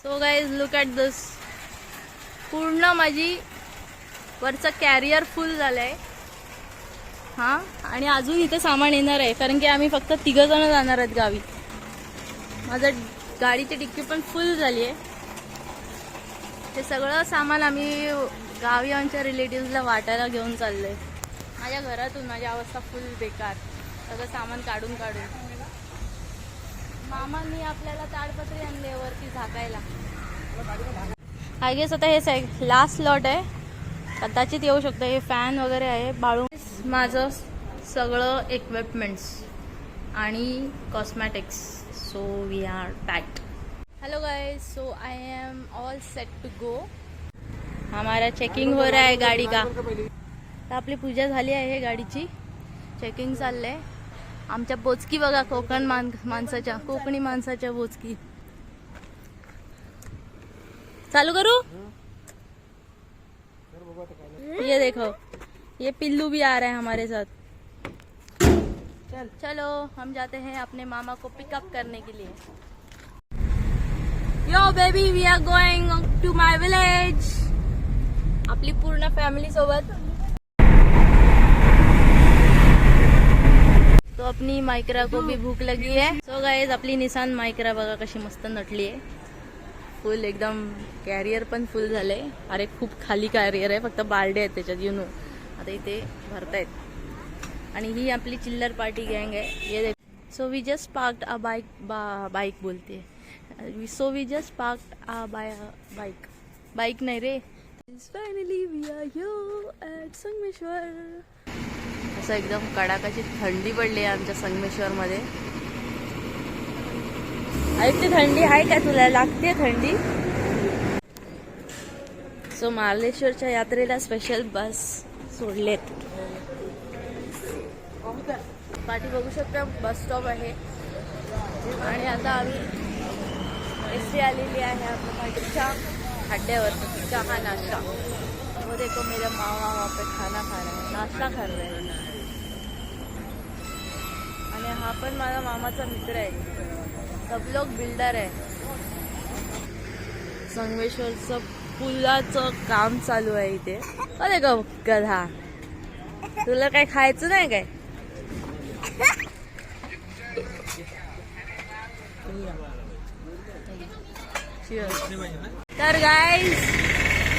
So guys look at दिस. पूर्ण माझी वरचं कॅरियर फुल झालंय. हां, आणि अजून इथे सामान येणार आहे कारण की आम्ही फक्त 3 जण जाणार आहेत गावी. माझं गाडीची डिक्की पण फुल झाली आहे. ते सगळं सामान आम्ही गावी आमच्या रिलेटिव्हजला वाटायला घेऊन चाललोय. माझ्या घरातून माझी अवस्था फुल बेकार. सगळं सामान काढून मामांनी आपल्याला ताडपत्री आणले वरती झाकायला. आय गेस आता हे लास्ट लॉट आहे. कदाचित येऊ शकतं. हे फॅन वगैरे आहे. बाळू माझं सगळं इक्विपमेंट्स आणि cosmetics. So we are packed. Hello guys, so I am all set to go. हमारा चेकिंग हो रहा है गाड़ी का. तर आपली पूजा झाली आहे गाडीची. चेकिंग चाललंय. आमच्या बोचकी बघा, कोकण माणसाच्या, कोकणी माणसाच्या बोचकी. चालू करू. ये देखो, ये पिल्लू भी आ रहा है हमारे साथ. चलो हम जाते हैं अपने मामा को पिकअप करने के लिए. Yo baby, we are going to my village. आपली पूर्ण फॅमिली सोबत. तो अपनी माइक्रा को भी भूक लगी है. सो गाइस, आपली निसान माइक्रा बघा कशी मस्त नटली आहे. फुल एकदम कॅरियर पण फुल झालंय. अरे खूप खाली कॅरियर आहे, फक्त बारडे आहेत त्याच्यात. यू नो, आता इथे भरतायत. आणि ही आपली चिल्लर पार्टी गँग आहे. ये so we just parked a bike बोलते. So we just parked a bike नाही रे. Finally we are here at Sangameshwar. असं एकदम कडाकाची थंडी पडली आहे आमच्या संगमेश्वर मध्ये. ऐकते थंडी आहे का तुला? लागते थंडी. सो मार्लेश्वरच्या यात्रेला स्पेशल बस सोडलेत. पाठी बघू शकता, बस स्टॉप आहे. आणि आता आम्ही एसटी आलेली आहे आपल्या पाठीच्या खड्ड्यावर. चहा नाश्ता. वो देखो मेरा मामा वहाँ पे खाना खा रहा है, नाश्ता कर रहे हैं. आणि हा पण माझा मामाचा मित्र आहे. सब लोग बिल्डर आहे. संगमेश्वरचं पुलाचं काम चालू आहे इथे. अरे गधा, तुला काय खायचं नाही काय? तर गाईज,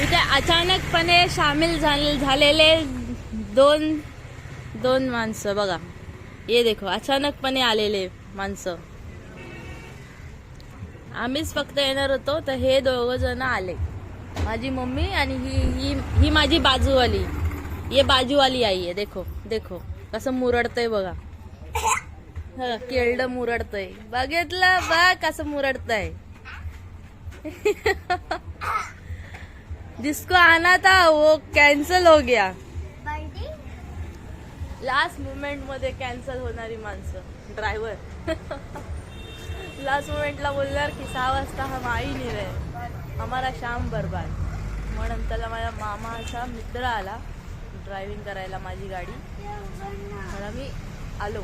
इथे अचानकपणे सामील झालेले दोन माणसं बघा. ये देखो, अचानकपणे आलेले माणसं. आम्हीच फक्त येणार होतो, तर हे 2 जण आले. माझी मम्मी आणि ही माझी बाजूवाली. ये बाजूवाली आई आहे. देखो कसं मुरडतंय बघा. केळड मुरडतंय. बघितलं बघ कसं मुरडतंय. जिसको आना था वो कॅन्सल हो गया. लास्ट मोमेंट मध्ये कॅन्सल होणारी माणसं. ड्रायव्हर लास्ट मोमेंटला बोलणार की 6 वाजता हम आई नहीं रहे, हमारा शाम बर्बाद. म्हणून त्याला माझ्या मामाचा मित्र आला ड्रायव्हिंग करायला माझी गाडी. मला मी आलो.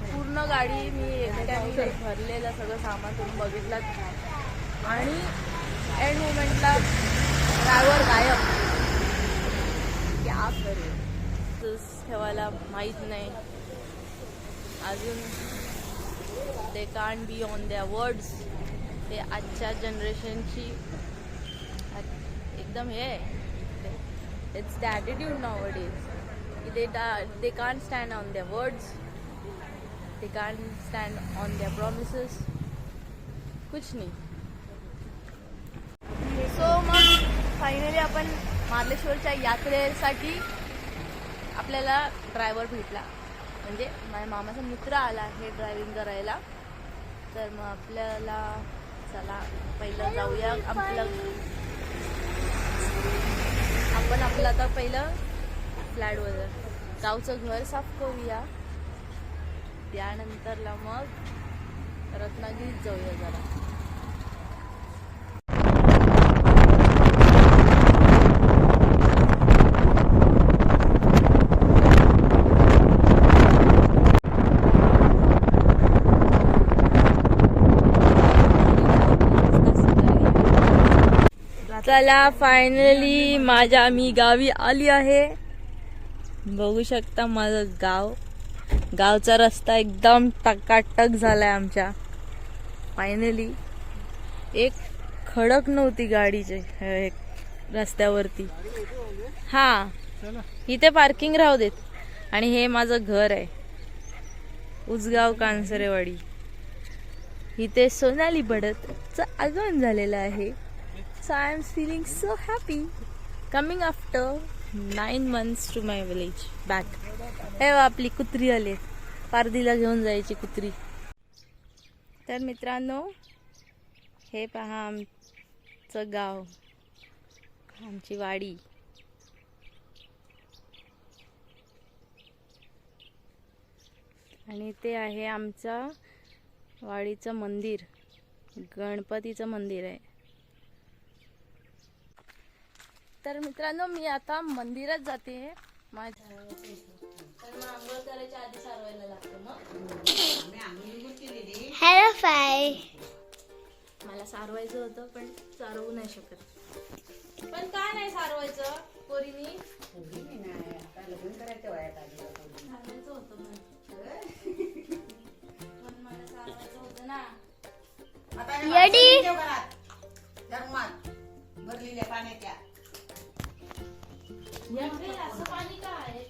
पूर्ण गाडी मी एकट्याने भरलेलं सगळं सामान तुम्ही बघितलं. आणि एंड मोमेंटला ड्रायव्हर गायब. क्या करू, ठेवायला माहीत नाही अजून. They can't be on their words. ते आजच्या जनरेशनची एकदम हे it's the attitude nowadays. they can't stand on their words, they can't stand on their promises. कुछ नाही. सो मग फायनली आपण मार्लेश्वरच्या यात्रेसाठी आपल्याला ड्रायव्हर भेटला. म्हणजे माझ्या मामाचा मित्र आला हे ड्रायव्हिंग करायला. तर मग आपल्याला चला पहिलं जाऊया. आपण आपलं आता पहिलं फ्लॅटवर गावचं घर साफ करूया. त्यानंतरला मग रत्नागिरीत जाऊया जरा. चला फायनली मी गावी आली आहे. बघू शकता माझं गाव. गावचा रस्ता एकदम टकाटक झालाय आमच्या. फायनली एक खडक नव्हती गाडीचे रस्त्यावरती. हा इथे पार्किंग राहू देत. आणि हे माझं घर आहे, उसगाव कांसरेवाडी. इथे सोनाली भडतचं आगमन झालेलं आहे. So I am feeling so happy coming after 9 months to my village back. हे आपली कुत्री आले, पारदीला घेऊन जायची कुत्री. तर मित्रांनो, हे पहा आमचं गाव, आमची वाडी. आणि ते आहे आमच्या वाडीचं मंदिर, गणपतीचं मंदिर आहे. तर मित्रांनो, मी आता मंदिरात जाते. माझ्या आंघोळ करायच्या आधी सारवायला लागतं. Hello five. मला सारवायचं होतं पण सारवू नाही शकत. पण का नाही सारवायचं पोरीनी? सारवायचं होतं पण मला सारवायचं होतं ना. येडी भरलेल्या पाण्याच्या असं पाणी का आहे?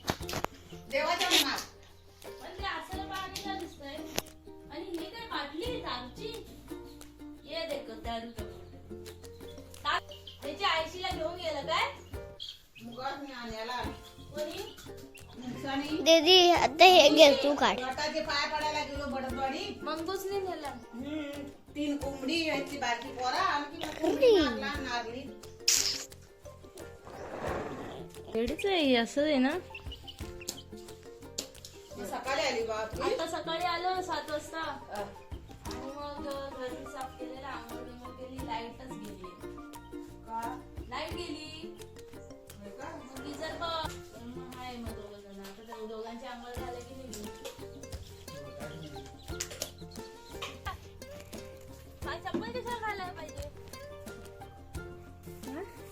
देवाच्या मनात पण ते असं पाणी का दिसतंय? आणि ही काय बाटली आहे दारूची? ये देखो दारूचं बॉटल. त्याची आयशीला घेऊन गेलं काय? मुगात मी आण्याला कोणी? नुकसानी दीदी आता हे घे तू काढ. गटाचे पाय पडायला गेलो बडबडी. मंगूसने नेला. 3 कोंबडी याची बारकी पोरा कोंबडी. नागली एवढीच आहे. असं आहे ना. सकाळी आली बापरे. आता सकाळी आलो 7 वाजता आणि मग घर साफ केलेलं, आंघोळ बिंघोळ केली. लाईटच गेली. लाईट गेली. मग गिझर बघ. मग आहे मग दोघं जण. आता त्या दोघांची आंघोळ झालं की नाही. चप्पल कशाला घालायला पाहिजे?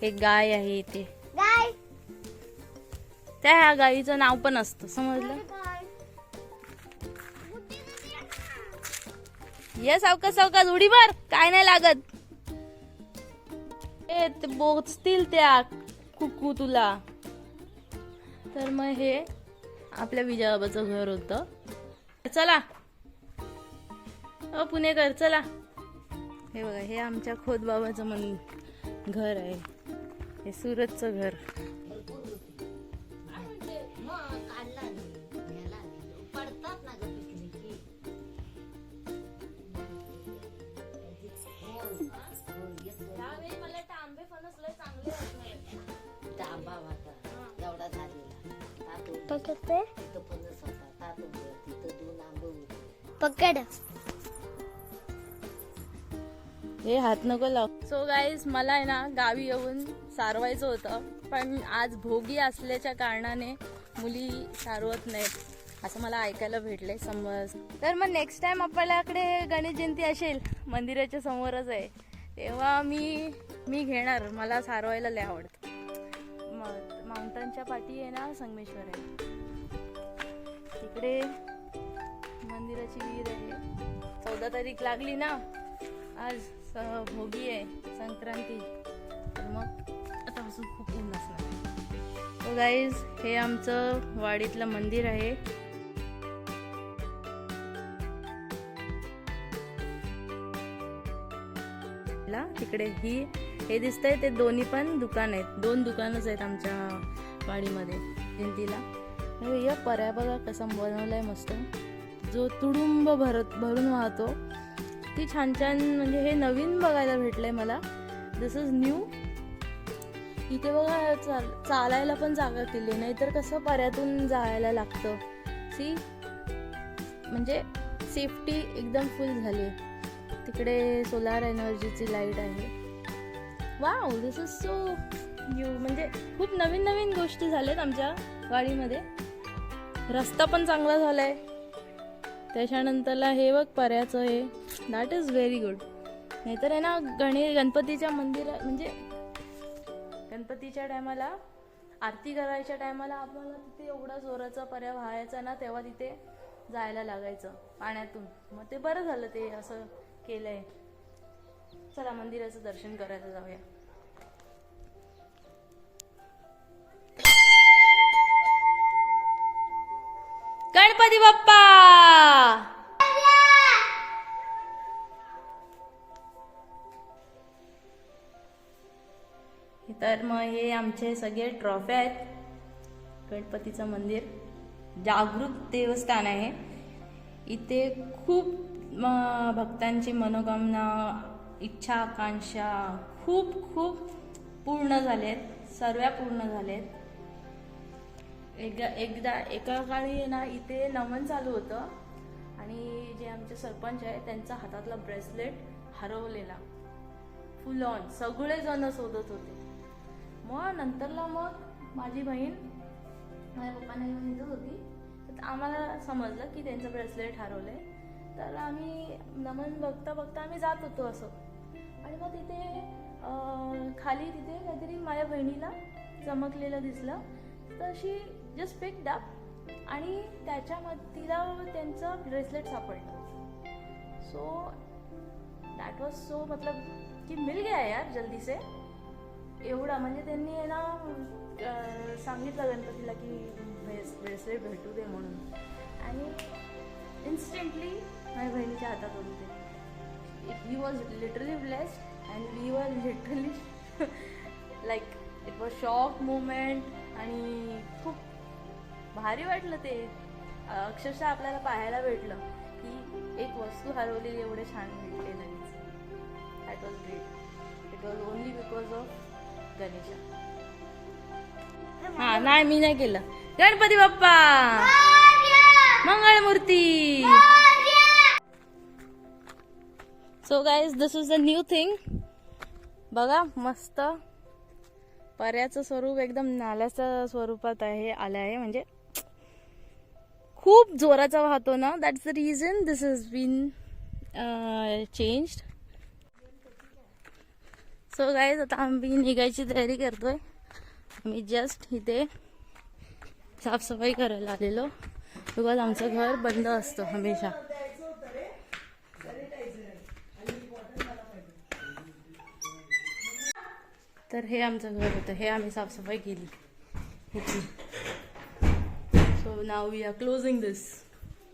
एक गाय आहे इथे. गाय त्या गायीचं नाव पण असतं, समजलं? ये सावकाश सावकाश उडी मार, काय नाही लागत. ते बोचतील त्या कुकू तुला. तर मग हे आपल्या विजयाबाचं घर होतं. चला पुणेकर चला. हे बघा, हे आमच्या खोतबाबाचं घर आहे. हे सुरतचं घर. पकड. हे हात नको लाव. सो गाईज, मला आहे ना गावी येऊन सारवायचं होतं, पण आज भोगी असल्याच्या कारणाने मुली सारवत नाहीत असं मला ऐकायला भेटलंय. समज तर मग नेक्स्ट टाइम आपल्याकडे गणेश जयंती असेल, मंदिराच्या समोरच आहे, तेव्हा मी घेणार. मला सारवायला लय आवडतं. माउंटनच्या पाठी आहे ना संगमेश्वर आहे, तिकडे मंदिराची विहीर आहे. 14 तारीख लागली ना, आज भोगी आहे, संक्रांती. तर मग आतापासून खूप ऊन असणार. तो गाईज, हे आमचं वाडीतलं मंदिर आहे. तिकडे हे दिसतंय ते दोन्ही पण दुकान आहेत. 2 दुकानच आहेत आमच्या वाडीमध्ये जयंतीला. या पर्या बघा कसा बनवलाय मस्त, जो तुडुंब भरून वाहतो. ती छान छान, म्हणजे हे नवीन बघायला भेटलंय मला. दिस इज न्यू. इथे बघा चालायला पण जागा केली, नाहीतर कसं पर्यातून जायला लागतं. सी, म्हणजे सेफ्टी एकदम फुल झाली. तिकडे सोलार एनर्जीची लाईट आहे. Wow, this is so new. म्हणजे खूप नवीन नवीन गोष्टी झाल्यात आमच्या वाडीमध्ये. रस्ता पण चांगला झालाय. त्याच्यानंतरला हे बघ पर्याचं हे, दॅट इज व्हेरी गुड. नाहीतर आहे ना गणपतीच्या मंदिरात म्हणजे गणपतीच्या टायमाला आरती करायच्या टायमाला आम्हाला तिथे एवढा जोराचा पर्या व्हायचा ना, तेव्हा तिथे जायला लागायचं पाण्यातून. मग ते बरं झालं ते असं केलंय. चला मंदिराचं दर्शन करायला जाऊया. गणपती बाप्पा. तर मग हे आमचे सगळे ट्रॉफ्या आहेत. गणपतीचं मंदिर जागृत देवस्थान आहे. इथे खूप भक्तांची मनोकामना, इच्छा, आकांक्षा खूप खूप पूर्ण झालेत. सर्व पूर्ण झालेत. एकदा एका काळी ना इथे नमन चालू होतं आणि जे आमचे सरपंच आहे त्यांचा हातातला ब्रेसलेट हरवलेला. फुल ऑन सगळे जण शोधत होते. मग नंतरला मग माझी बहीण माझ्या पप्पांना घेऊन येत होती, तर आम्हाला समजलं की त्यांचं ब्रेसलेट हरवलंय. तर आम्ही नमन बघता बघता आम्ही जात होतो असं. आणि मग तिथे खाली तिथे काहीतरी माझ्या बहिणीला चमकलेलं दिसलं. तर शी जस्ट पिक्ड अप आणि त्याच्यामध्ये तिला त्यांचं ब्रेसलेट सापडलं. सो दॅट वॉज सो मतलब की मिल गया यार जल्दी से. एवढा म्हणजे त्यांनी आहे ना सांगितलं गणपतीला की ब्रेसलेट भेटू दे म्हणून. आणि इन्स्टंटली माझ्या बहिणीच्या हातात होते ते. He was literally blessed and we were literally like it was shock movement. आणि खूप भारी वाटलं ते. अक्षरशः आपल्याला पाहायला भेटलं की एक वस्तू हरवलेली एवढे छान भेटले लगेच. That was great. It was only because of Ganesha. हा नाही मी नाही केलं. Ganpati Bappa Mangalmurti. So guys this is the new thing. बघा मस्त पर्याचं स्वरूप एकदम नाल्याच्या स्वरूपात आलं आहे. म्हणजे खूप जोराचा वाहतो ना. That's the reason this is been changed. So guys आता आम्ही निघायची तयारी करतोय. मी जस्ट इथे साफसफाई करायला आलेलो बिकॉज आमचं घर बंद असतं हमेशा. तर हे आमचं घर होतं. हे आम्ही साफसफाई केली. So now we are closing this.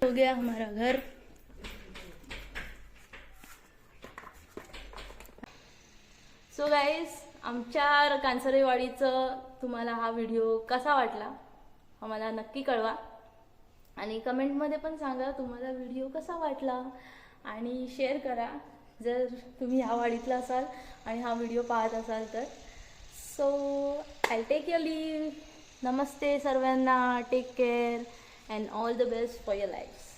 हो गया हमारा घर. सो गाईज आमच्या कांसरेवाडीचं तुम्हाला हा व्हिडिओ कसा वाटला आम्हाला नक्की कळवा. आणि कमेंटमध्ये पण सांगा तुम्हाला व्हिडिओ कसा वाटला. आणि शेअर करा जर तुम्ही ह्या वाडीतला असाल आणि हा व्हिडिओ पाहत असाल तर. So I take your leave. नमस्ते सर्वांना. Take care and all the best for your life.